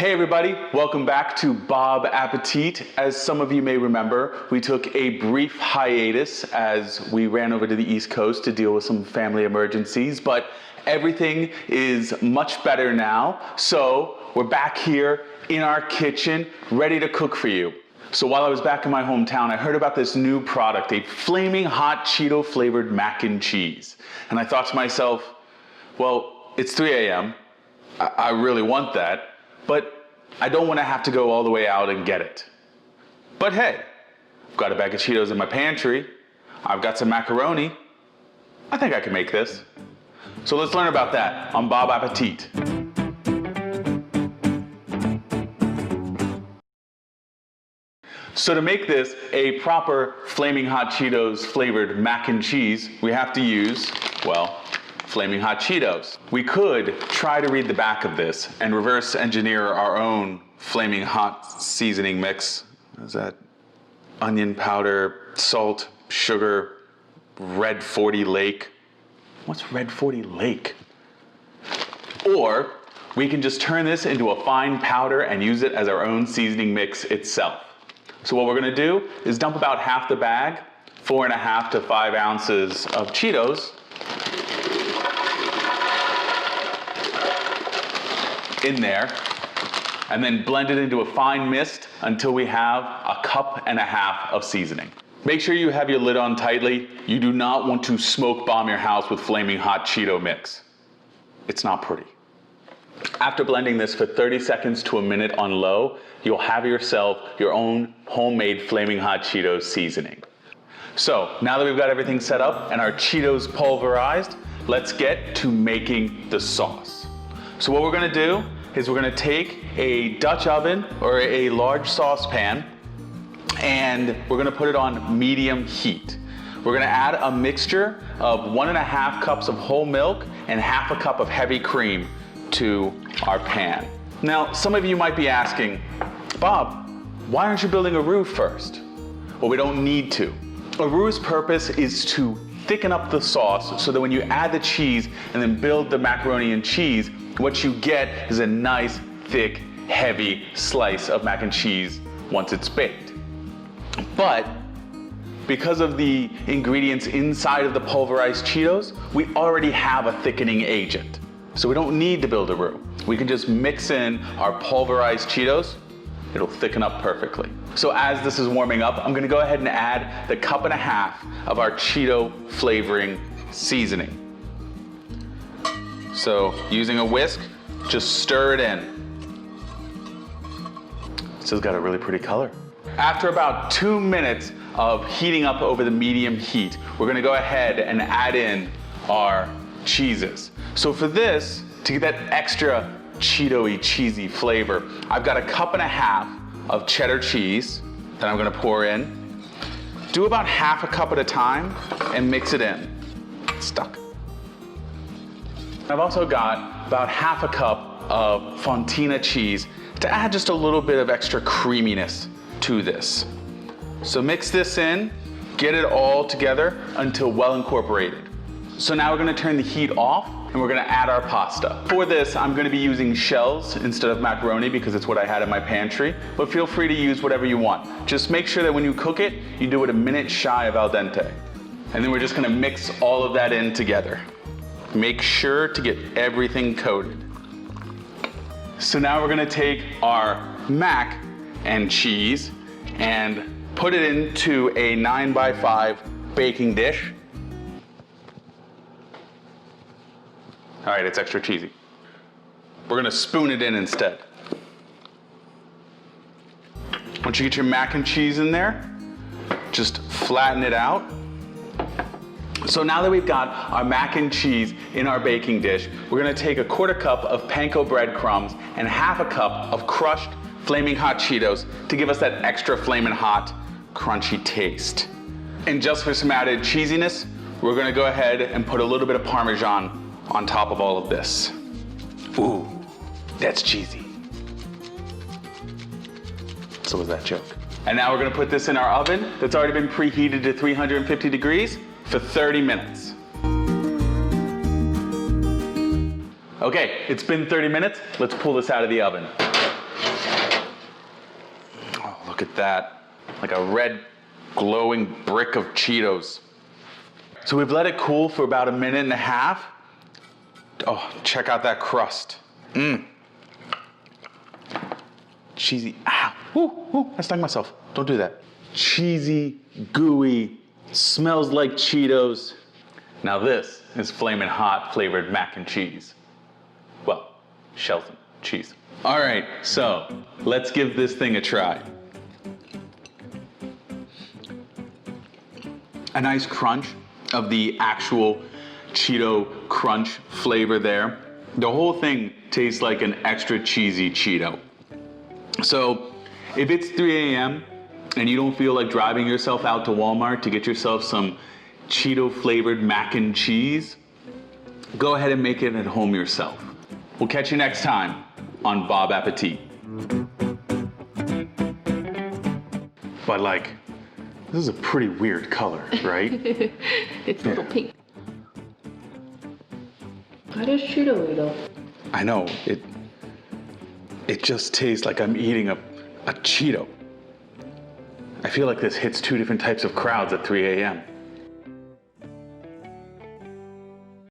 Hey everybody, welcome back to Bob Appetit. As some of you may remember, we took a brief hiatus as we ran over to the East Coast to deal with some family emergencies, but everything is much better now. So we're back here in our kitchen, ready to cook for you. So while I was back in my hometown, I heard about this new product, a flaming hot Cheeto flavored mac and cheese. And I thought to myself, well, it's 3 a.m. I really want that. But I don't want to have to go all the way out and get it. But hey, I've got a bag of Cheetos in my pantry. I've got some macaroni. I think I can make this. So let's learn about that on Bob Appetit. So to make this a proper flaming hot Cheetos flavored mac and cheese, we have to use, well, flaming hot Cheetos. We could try to read the back of this and reverse engineer our own flaming hot seasoning mix. Is that onion powder, salt, sugar, red 40 Lake? What's red 40 Lake? Or we can just turn this into a fine powder and use it as our own seasoning mix itself. So what we're gonna do is dump about half the bag, 4.5 to 5 ounces of Cheetos, in there, and then blend it into a fine mist until we have 1.5 cups of seasoning. Make sure you have your lid on tightly. You do not want to smoke bomb your house with flaming hot Cheeto mix. It's not pretty. After blending this for 30 seconds to a minute on low, you'll have yourself your own homemade flaming hot Cheetos seasoning. So now that we've got everything set up and our Cheetos pulverized, let's get to making the sauce. So what we're gonna do is we're gonna take a Dutch oven or a large saucepan and we're gonna put it on medium heat. We're gonna add a mixture of 1.5 cups of whole milk and 1/2 cup of heavy cream to our pan. Now, some of you might be asking, Bob, why aren't you building a roux first? Well, we don't need to. A roux's purpose is to thicken up the sauce so that when you add the cheese and then build the macaroni and cheese, what you get is a nice, thick, heavy slice of mac and cheese once it's baked. But because of the ingredients inside of the pulverized Cheetos, we already have a thickening agent. So we don't need to build a roux. We can just mix in our pulverized Cheetos. It'll thicken up perfectly. So as this is warming up, I'm gonna go ahead and add the 1.5 cups of our Cheeto flavoring seasoning. So using a whisk, just stir it in. This has got a really pretty color. After about 2 minutes of heating up over the medium heat, we're gonna go ahead and add in our cheeses. So for this, to get that extra Cheeto-y, cheesy flavor, I've got a 1.5 cups of cheddar cheese that I'm gonna pour in. Do about 1/2 cup at a time and mix it in. It's stuck. I've also got about 1/2 cup of Fontina cheese to add just a little bit of extra creaminess to this. So mix this in, get it all together until well incorporated. So now we're gonna turn the heat off and we're gonna add our pasta. For this, I'm gonna be using shells instead of macaroni because it's what I had in my pantry, but feel free to use whatever you want. Just make sure that when you cook it, you do it a minute shy of al dente. And then we're just gonna mix all of that in together. Make sure to get everything coated. So now we're gonna take our mac and cheese and put it into a 9x5 baking dish. All right, it's extra cheesy. We're gonna spoon it in instead. Once you get your mac and cheese in there, just flatten it out. So now that we've got our mac and cheese in our baking dish, we're gonna take a 1/4 cup of panko breadcrumbs and 1/2 cup of crushed flaming hot Cheetos to give us that extra flaming hot, crunchy taste. And just for some added cheesiness, we're gonna go ahead and put a little bit of Parmesan on top of all of this. Ooh, that's cheesy. So was that joke. And now we're gonna put this in our oven that's already been preheated to 350 degrees for 30 minutes. Okay, it's been 30 minutes. Let's pull this out of the oven. Oh, look at that. Like a red glowing brick of Cheetos. So we've let it cool for about 1.5 minutes. Oh, check out that crust. Cheesy. Ah, I stung myself. Don't do that. Cheesy, gooey, smells like Cheetos. Now this is Flamin' Hot flavored mac and cheese. Well, Shelton cheese. All right, so let's give this thing a try. A nice crunch of the actual Cheeto crunch flavor there. The whole thing tastes like an extra cheesy Cheeto. So if it's 3 a.m. and you don't feel like driving yourself out to Walmart to get yourself some Cheeto flavored mac and cheese, go ahead and make it at home yourself. We'll catch you next time on Bob Appetit. But like, this is a pretty weird color, right? It's a little pink. How does Cheeto though? I know, it just tastes like I'm eating a Cheeto. I feel like this hits 2 different types of crowds at 3 a.m.